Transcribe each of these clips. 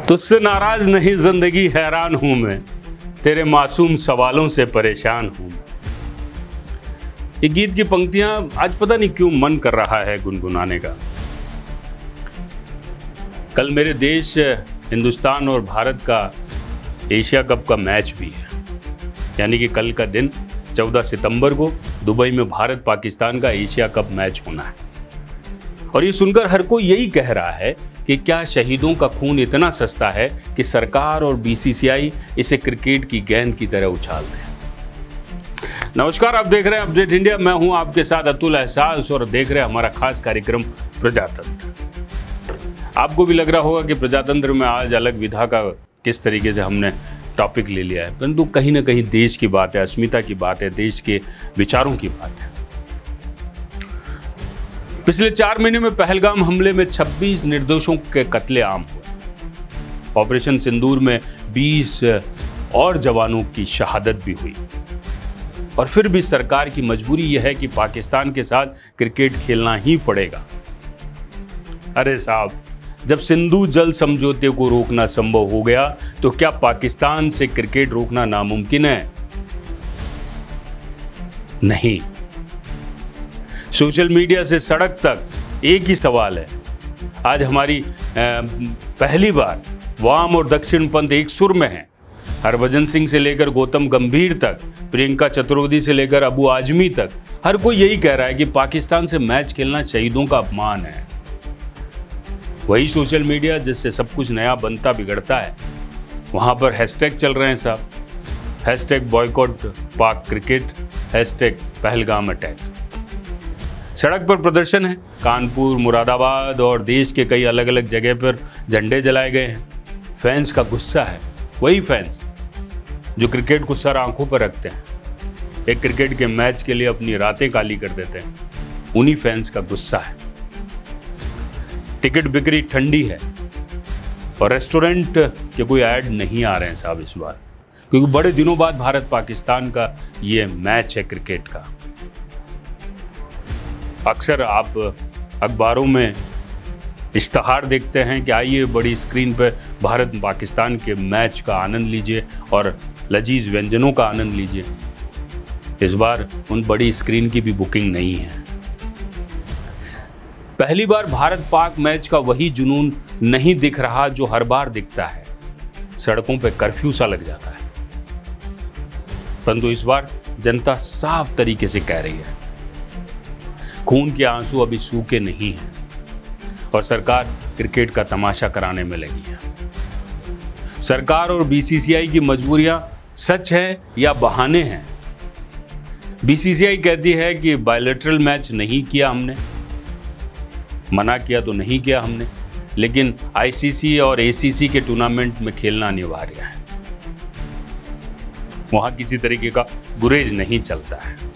तुझसे नाराज नहीं जिंदगी हैरान हूं मैं, तेरे मासूम सवालों से परेशान हूं। ये गीत की पंक्तियां आज पता नहीं क्यों मन कर रहा है गुनगुनाने का। कल मेरे देश हिंदुस्तान और भारत का एशिया कप का मैच भी है, यानी कि कल का दिन 14 सितंबर को दुबई में भारत पाकिस्तान का एशिया कप मैच होना है। और ये सुनकर हर कोई यही कह रहा है कि क्या शहीदों का खून इतना सस्ता है कि सरकार और बीसीसीआई इसे क्रिकेट की गेंद की तरह उछाल दें। नमस्कार, आप देख रहे हैं अपडेट इंडिया। मैं हूं आपके साथ अतुल एहसास और देख रहे हैं हमारा खास कार्यक्रम प्रजातंत्र। आपको भी लग रहा होगा कि प्रजातंत्र में आज अलग विधा का किस तरीके से हमने टॉपिक ले लिया है, परंतु कहीं ना कहीं देश की बात है, अस्मिता की बात है, देश के विचारों की बात है। पिछले 4 महीने में पहलगाम हमले में 26 निर्दोषों के कत्लेआम हुए। ऑपरेशन सिंदूर में 20 और जवानों की शहादत भी हुई। और फिर भी सरकार की मजबूरी यह है कि पाकिस्तान के साथ क्रिकेट खेलना ही पड़ेगा। अरे साहब, जब सिंधु जल समझौते को रोकना संभव हो गया तो क्या पाकिस्तान से क्रिकेट रोकना नामुमकिन है? नहीं। सोशल मीडिया से सड़क तक एक ही सवाल है। आज हमारी पहली बार वाम और दक्षिण पंथ एक सुर में है। हरभजन सिंह से लेकर गौतम गंभीर तक, प्रियंका चतुर्वेदी से लेकर अबू आजमी तक, हर कोई यही कह रहा है कि पाकिस्तान से मैच खेलना शहीदों का अपमान है। वही सोशल मीडिया जिससे सब कुछ नया बनता बिगड़ता है, वहां पर हैशटैग चल रहे हैं साहब। हैशटैग बॉयकॉट पाक क्रिकेट, हैशटैग पहलगाम अटैक। सड़क पर प्रदर्शन है। कानपुर, मुरादाबाद और देश के कई अलग अलग जगह पर झंडे जलाए गए हैं। फैंस का गुस्सा है। वही फैंस जो क्रिकेट को सर आंखों पर रखते हैं, एक क्रिकेट के मैच के लिए अपनी रातें काली कर देते हैं, उन्हीं फैंस का गुस्सा है। टिकट बिक्री ठंडी है और रेस्टोरेंट के कोई ऐड नहीं आ रहे हैं साहब इस बार, क्योंकि बड़े दिनों बाद भारत पाकिस्तान का ये मैच है क्रिकेट का। अक्सर आप अखबारों में इश्तहार देखते हैं कि आइए बड़ी स्क्रीन पर भारत पाकिस्तान के मैच का आनंद लीजिए और लजीज व्यंजनों का आनंद लीजिए। इस बार उन बड़ी स्क्रीन की भी बुकिंग नहीं है। पहली बार भारत पाक मैच का वही जुनून नहीं दिख रहा जो हर बार दिखता है। सड़कों पर कर्फ्यू सा लग जाता है, परंतु इस बार जनता साफ तरीके से कह रही है खून के आंसू अभी सूखे नहीं हैं और सरकार क्रिकेट का तमाशा कराने में लगी है। सरकार और बीसीसीआई की मजबूरियां सच है या बहाने हैं? बीसीसीआई कहती है कि बायलैटरल मैच नहीं किया हमने, मना किया तो नहीं किया हमने, लेकिन आईसीसी और एसीसी के टूर्नामेंट में खेलना अनिवार्य है। वहां किसी तरीके का गुरेज नहीं चलता है।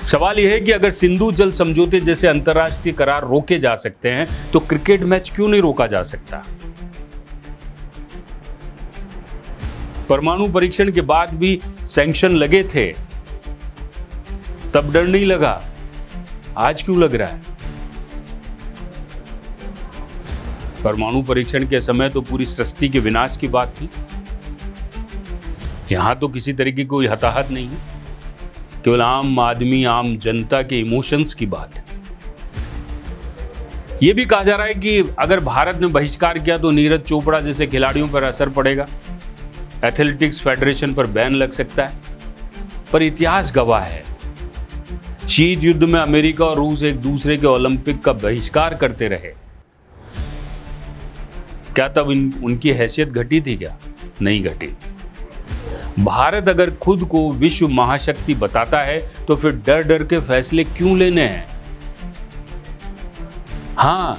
सवाल यह है कि अगर सिंधु जल समझौते जैसे अंतर्राष्ट्रीय करार रोके जा सकते हैं तो क्रिकेट मैच क्यों नहीं रोका जा सकता? परमाणु परीक्षण के बाद भी सैंक्शन लगे थे, तब डर नहीं लगा, आज क्यों लग रहा है? परमाणु परीक्षण के समय तो पूरी सृष्टि के विनाश की बात थी। यहां तो किसी तरीके की कोई हताहत नहीं है, केवल आम आदमी, आम जनता के इमोशंस की बात है। यह भी कहा जा रहा है कि अगर भारत ने बहिष्कार किया तो नीरज चोपड़ा जैसे खिलाड़ियों पर असर पड़ेगा, एथलेटिक्स फेडरेशन पर बैन लग सकता है। पर इतिहास गवाह है, शीत युद्ध में अमेरिका और रूस एक दूसरे के ओलंपिक का बहिष्कार करते रहे। क्या तब उनकी हैसियत घटी थी? क्या नहीं घटी। भारत अगर खुद को विश्व महाशक्ति बताता है तो फिर डर डर के फैसले क्यों लेने हैं? हां,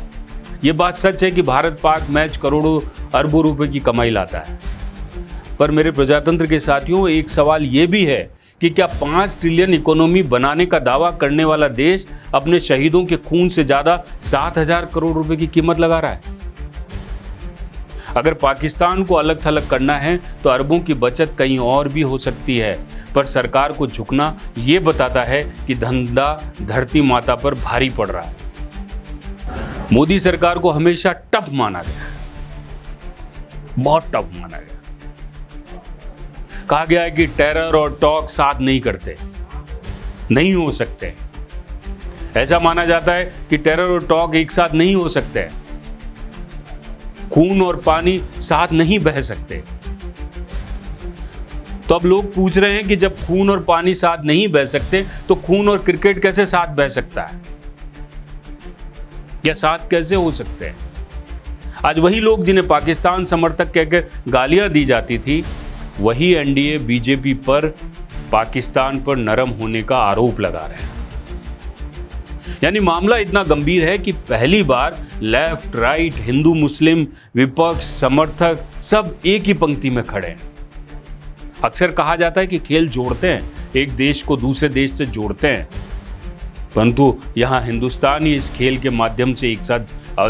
यह बात सच है कि भारत पाक मैच करोड़ों अरबों रुपए की कमाई लाता है, पर मेरे प्रजातंत्र के साथियों, एक सवाल यह भी है कि क्या 5 ट्रिलियन इकोनॉमी बनाने का दावा करने वाला देश अपने शहीदों के खून से ज्यादा 7,000 करोड़ रुपए की कीमत लगा रहा है? अगर पाकिस्तान को अलग थलग करना है तो अरबों की बचत कहीं और भी हो सकती है, पर सरकार को झुकना ये बताता है कि धंधा धरती माता पर भारी पड़ रहा है। मोदी सरकार को हमेशा टफ माना गया, बहुत टफ माना गया। कहा गया है कि टेरर और टॉक साथ नहीं करते, नहीं हो सकते। ऐसा माना जाता है कि टेरर और टॉक एक साथ नहीं हो सकते, खून और पानी साथ नहीं बह सकते। तो अब लोग पूछ रहे हैं कि जब खून और पानी साथ नहीं बह सकते तो खून और क्रिकेट कैसे साथ बह सकता है, या साथ कैसे हो सकते हैं? आज वही लोग जिन्हें पाकिस्तान समर्थक कहकर गालियां दी जाती थी, वही एनडीए बीजेपी पर पाकिस्तान पर नरम होने का आरोप लगा रहे हैं। यानी मामला इतना गंभीर है कि पहली बार लेफ्ट राइट, हिंदू मुस्लिम, विपक्ष, समर्थक सब एक ही पंक्ति में खड़े हैं। अक्सर कहा जाता है कि खेल जोड़ते हैं, एक देश को दूसरे देश से जोड़ते हैं, परंतु यहां हिंदुस्तान ही इस खेल के माध्यम से एक साथ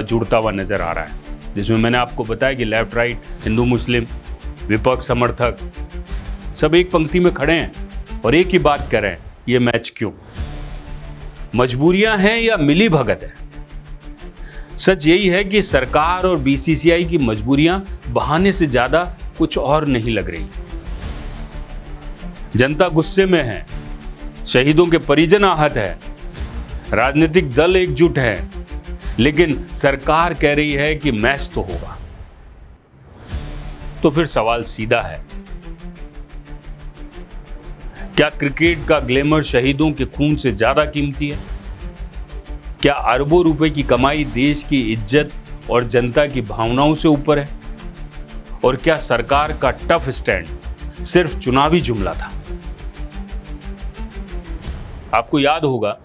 जुड़ता हुआ नजर आ रहा है, जिसमें मैंने आपको बताया कि लेफ्ट राइट, हिंदू मुस्लिम, विपक्ष, समर्थक सब एक पंक्ति में खड़े हैं और एक ही बात कर रहे हैं, ये मैच क्यों? मजबूरियां हैं या मिली भगत है? सच यही है कि सरकार और बीसीसीआई की मजबूरियां बहाने से ज्यादा कुछ और नहीं लग रही। जनता गुस्से में है, शहीदों के परिजन आहत है, राजनीतिक दल एकजुट है, लेकिन सरकार कह रही है कि मैच तो होगा। तो फिर सवाल सीधा है, क्या क्रिकेट का ग्लैमर शहीदों के खून से ज्यादा कीमती है? क्या अरबों रुपए की कमाई देश की इज्जत और जनता की भावनाओं से ऊपर है? और क्या सरकार का टफ स्टैंड सिर्फ चुनावी जुमला था? आपको याद होगा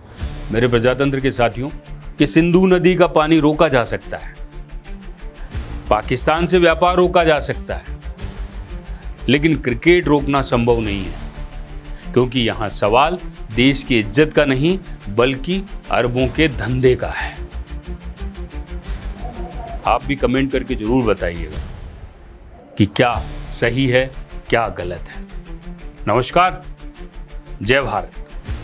मेरे प्रजातंत्र के साथियों कि सिंधु नदी का पानी रोका जा सकता है, पाकिस्तान से व्यापार रोका जा सकता है, लेकिन क्रिकेट रोकना संभव नहीं है, क्योंकि यहां सवाल देश की इज्जत का नहीं बल्कि अरबों के धंधे का है। आप भी कमेंट करके जरूर बताइएगा कि क्या सही है, क्या गलत है। नमस्कार, जय भारत।